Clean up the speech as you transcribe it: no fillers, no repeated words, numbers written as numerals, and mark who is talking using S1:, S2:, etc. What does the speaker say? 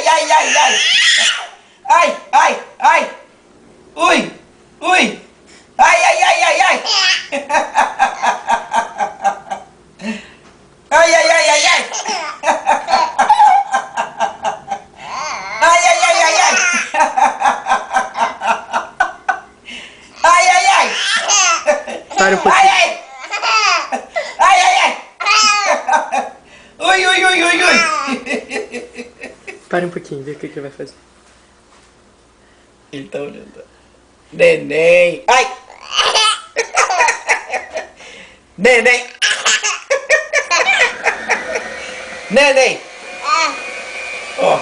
S1: ai, ai, ai, ai. Ai, ai, ai. Ui, ui. Ai, ai, ai, ai, ai. Ai, ai, ai, ai, ai. Ai, ai, ai, ai, ai. Ai, ai, ai.
S2: Para um
S1: Ai,
S2: pouquinho.
S1: ai. Ai, ai, ai. Ui, ui, ui, ui, ui.
S2: Para um pouquinho, vê o que ele vai fazer.
S1: Ele tá olhando. Neném. Ai. Neném. Neném. Ó.